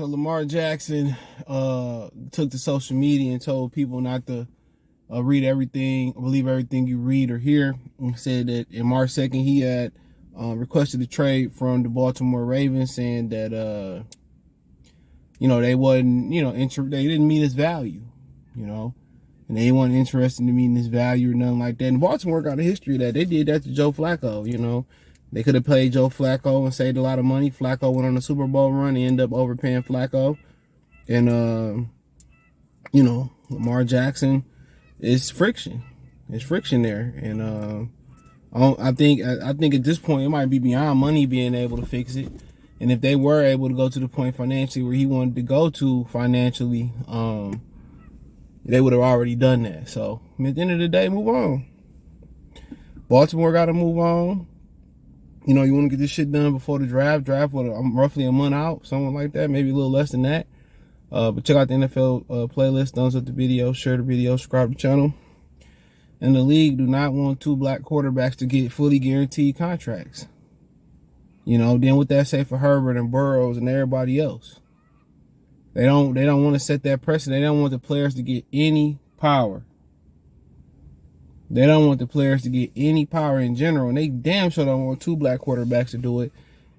So Lamar Jackson took to social media and told people not to read everything, believe everything you read or hear, and said that in March 2nd he had requested a trade from the Baltimore Ravens, saying that they wasn't they didn't meet his value, and they weren't interested in meeting his value or nothing like that. And Baltimore got a history of that. They did that to Joe Flacco. They could have played Joe Flacco and saved a lot of money. Flacco went on a Super Bowl run. They ended up overpaying Flacco. And, Lamar Jackson, it's friction. It's friction there. And I think at this point, it might be beyond money being able to fix it. And if they were able to go to the point financially where he wanted to go to financially, they would have already done that. So at the end of the day, move on. Baltimore got to move on. You want to get this shit done before the draft. Draft with roughly a month out, something like that, maybe a little less than that. But check out the NFL playlist. Thumbs up the video, share the video, subscribe to the channel. And the league do not want two black quarterbacks to get fully guaranteed contracts. Then what that say for Herbert and Burrows and everybody else? They don't want to set that precedent. They don't want the players to get any power. They don't want the players to get any power in general, and they damn sure don't want two black quarterbacks to do it.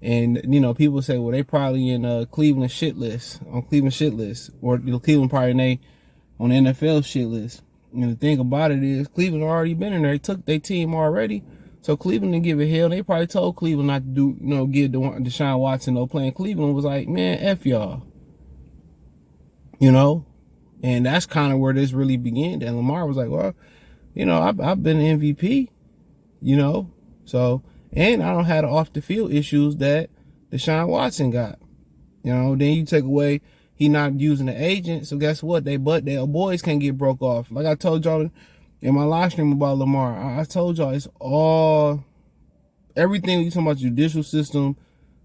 And people say, well, they probably in Cleveland shit list, or Cleveland probably on the NFL shit list. And the thing about it is, Cleveland already been in there. They took their team already, so Cleveland didn't give a hell. They probably told Cleveland not to give Deshaun Watson no play. Cleveland was like, man, F y'all. And that's kind of where this really began. And Lamar was like, well, I've been an MVP, so, and I don't have the off the field issues that Deshaun Watson got, then you take away, he not using the agent. So guess what? Their boys can't get broke off. Like I told y'all in my live stream about Lamar, I told y'all it's all, everything you talk about judicial system,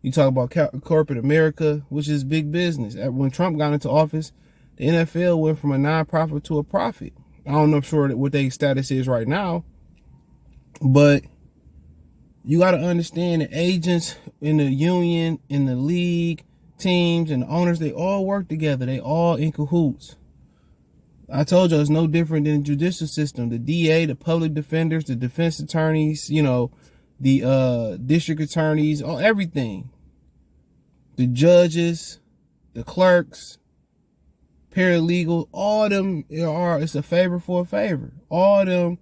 you talk about corporate America, which is big business. When Trump got into office, the NFL went from a non-profit to a profit. I don't know what their status is right now, but you got to understand the agents in the union, in the league, teams, and the owners, they all work together. They all in cahoots. I told you it's no different than the judicial system. The DA, the public defenders, the defense attorneys, the district attorneys, everything. The judges, the clerks, paralegal, all of them it's a favor for a favor. All of them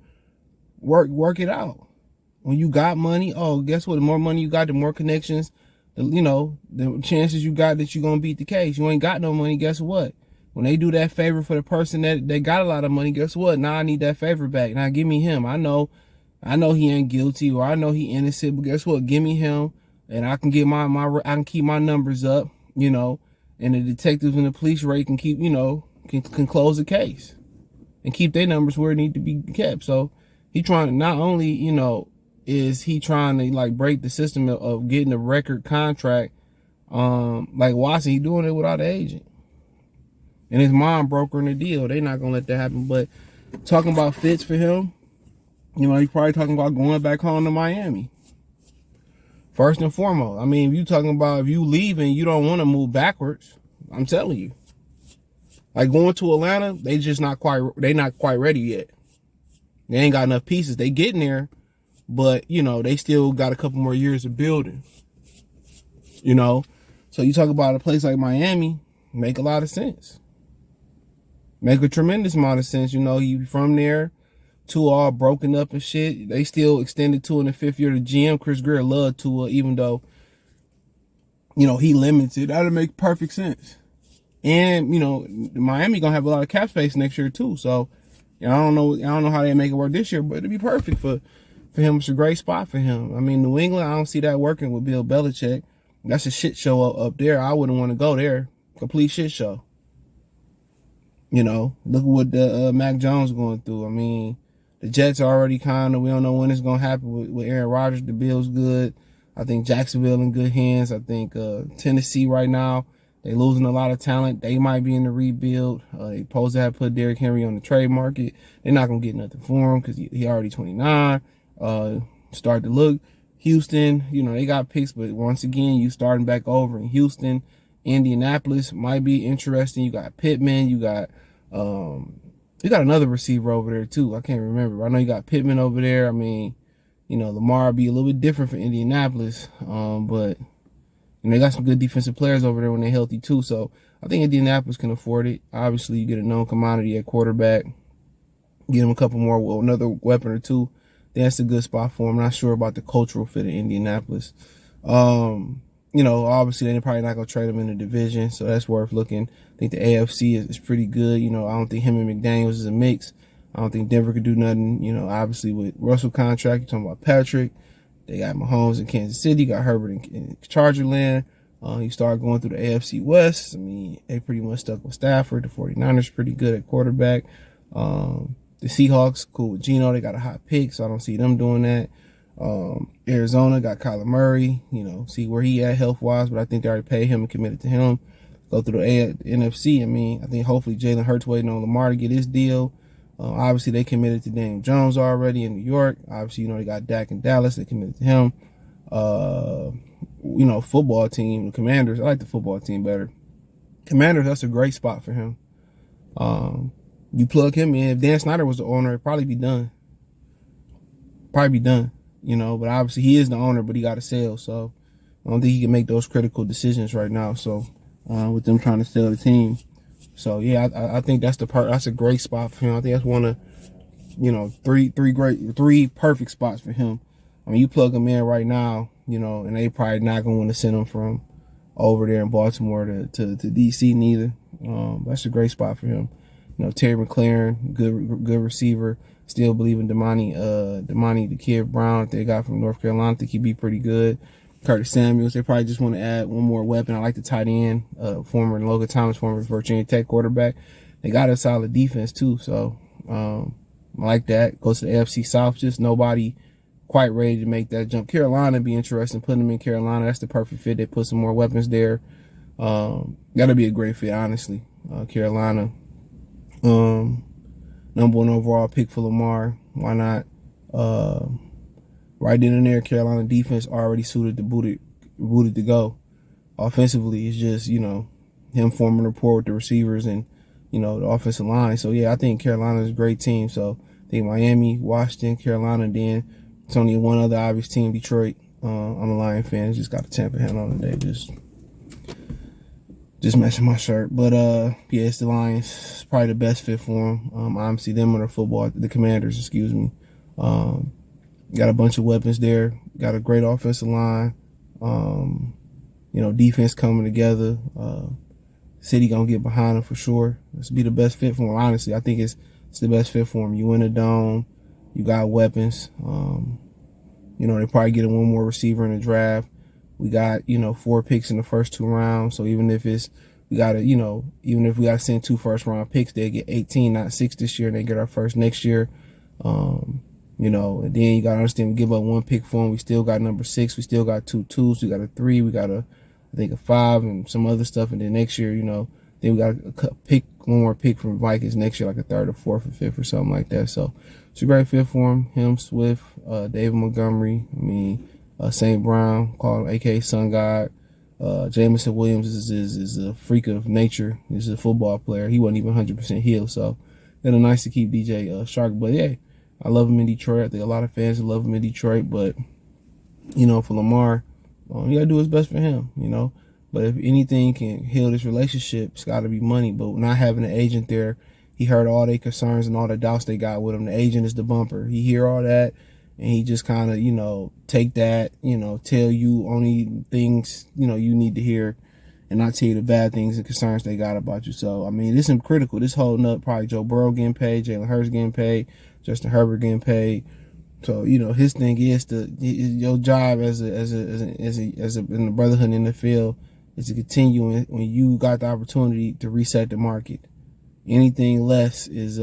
work it out. When you got money, guess what? The more money you got, the more connections, the chances you got that you're gonna beat the case. You ain't got no money, guess what? When they do that favor for the person that they got a lot of money, guess what? Now I need that favor back. Now give me him. I know he ain't guilty, or I know he innocent, but guess what? Give me him, and I can get I can keep my numbers up, and the detectives and the police rate can keep, can close the case and keep their numbers where it need to be kept. So he trying to, not only, is he trying to break the system of getting a record contract, like Watson, he doing it without an agent. And his mom brokering the deal. They not gonna let that happen. But talking about fits for him, he's probably talking about going back home to Miami. First and foremost, if you talking about if you leave and you don't want to move backwards, I'm telling you. Like going to Atlanta, they not quite ready yet. They ain't got enough pieces. They getting there, but they still got a couple more years of building. So you talk about a place like Miami, make a lot of sense. Make a tremendous amount of sense. He from there. Tua all broken up and shit. They still extended Tua in the 5th year. The GM, Chris Greer, loved Tua, even though, he limited. That'd make perfect sense. And, Miami gonna have a lot of cap space next year too. So, I don't know how they make it work this year, but it'd be perfect for him. It's a great spot for him. New England, I don't see that working with Bill Belichick. That's a shit show up there. I wouldn't want to go there. Complete shit show. Look at what the Mac Jones going through. The Jets are already we don't know when it's going to happen with Aaron Rodgers. The Bills good. I think Jacksonville in good hands. I think Tennessee right now, they losing a lot of talent. They might be in the rebuild. They supposed to have put Derrick Henry on the trade market. They're not going to get nothing for him because he already 29. Start to look. Houston, they got picks, but once again, you starting back over in Houston. Indianapolis might be interesting. You got Pittman. You got another receiver over there too. I can't remember. I know you got Pittman over there. I mean, Lamar will be a little bit different for Indianapolis, but they got some good defensive players over there when they're healthy too. So I think Indianapolis can afford it. Obviously, you get a known commodity at quarterback. Get him a couple more, well, another weapon or two. That's a good spot for him. I'm not sure about the cultural fit of Indianapolis. Obviously they're probably not gonna trade him in the division, so that's worth looking. I think the AFC is pretty good. I don't think him and McDaniels is a mix. I don't think Denver could do nothing. Obviously with Russell contract, you're talking about Patrick. They got Mahomes in Kansas City, got Herbert in Charger land. You start going through the AFC West. I mean, they pretty much stuck with Stafford. The 49ers pretty good at quarterback. The Seahawks, cool with Geno. They got a hot pick, so I don't see them doing that. Arizona got Kyler Murray, see where he at health-wise, but I think they already paid him and committed to him. Go through the NFC. I mean, I think hopefully Jalen Hurts waiting on Lamar to get his deal. Obviously, they committed to Daniel Jones already in New York. Obviously, they got Dak in Dallas. They committed to him. Football team, the Commanders. I like the football team better. Commanders, that's a great spot for him. You plug him in. If Dan Snyder was the owner, it'd probably be done. But obviously he is the owner, but he got to sell. So I don't think he can make those critical decisions right now. So with them trying to sell the team. So yeah, I think that's a great spot for him. I think that's one of, three perfect spots for him. I mean, you plug him in right now, and they probably not gonna want to send him from over there in Baltimore to DC neither. That's a great spot for him. Terry McLaurin, good receiver. Still believe in Damani the Kid Brown that they got from North Carolina. I think he'd be pretty good. Curtis Samuels. They probably just want to add one more weapon. I like the tight end, former Logan Thomas, former Virginia Tech quarterback. They got a solid defense too, so I like that. Goes to the AFC South. Just nobody quite ready to make that jump. Carolina be interesting. Putting them in Carolina, that's the perfect fit. They put some more weapons there. That'll be a great fit, honestly. Carolina. Number 1 overall pick for Lamar. Why not? Right then and there, Carolina defense already suited to booted to go. Offensively, it's just, him forming rapport with the receivers and, the offensive line. So yeah, I think Carolina is a great team. So I think Miami, Washington, Carolina, and then it's only one other obvious team, Detroit. I'm a Lion fan. Just got a Tampa hat on today. Just matching my shirt. But yeah, it's the Lions. It's probably the best fit for them. Obviously them and the Commanders, excuse me. Got a bunch of weapons there. Got a great offensive line. Defense coming together. City gonna get behind them for sure. This will be the best fit for them. Honestly, I think it's the best fit for them. You win a dome. You got weapons. They probably get one more receiver in the draft. We got, 4 picks in the first 2 rounds. So even if we got to send 2 first-round picks, they get 18, not 6 this year, and they get our first next year. And then you got to understand we give up 1 pick for them. We still got number 6. We still got 2 2s. We got a 3. We got a 5 and some other stuff. And then next year, then we got one more pick from Vikings next year, like a 3rd or 4th or 5th or something like that. So it's a great fit for him. Him, Swift, David Montgomery. St. Brown, called him a.k.a. Sun God. Jameson Williams is a freak of nature. He's a football player. He wasn't even 100% healed, so it's nice to keep DJ Shark. But yeah, I love him in Detroit. I think a lot of fans love him in Detroit. But for Lamar, you gotta do what's best for him. But if anything can heal this relationship, it's got to be money. But not having an agent there, he heard all their concerns and all the doubts they got with him. The agent is the bumper. He hear all that. And he just kind of, take that, tell you only things, you need to hear and not tell you the bad things and concerns they got about you. So, I mean, this is critical. This holding up probably Joe Burrow getting paid, Jalen Hurts getting paid, Justin Herbert getting paid. So, his thing is your job as in the brotherhood in the field is to continue when you got the opportunity to reset the market. Anything less is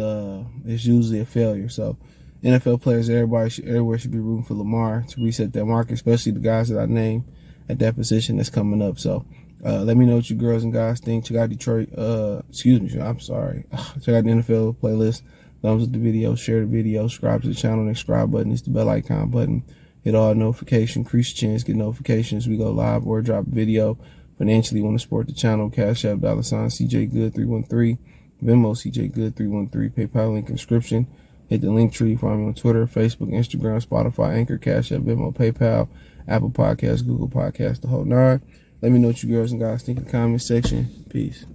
usually a failure. So, NFL players, everywhere should be rooting for Lamar to reset that market, especially the guys that I named at that position that's coming up. So let me know what you girls and guys think. Check out Detroit. I'm sorry. Check out the NFL playlist. Thumbs up the video, share the video, subscribe to the channel. Next subscribe button is the bell icon button. Hit all notifications, increase your chance, get notifications. We go live or drop a video. financially want to support the channel, Cash App, $CJ Good 313, Venmo CJ Good 313, PayPal link in description. Hit the link tree. Find me on Twitter, Facebook, Instagram, Spotify, Anchor, Cash App, Venmo, PayPal, Apple Podcasts, Google Podcasts, the whole nine. Let me know what you girls and guys think in the comment section. Peace.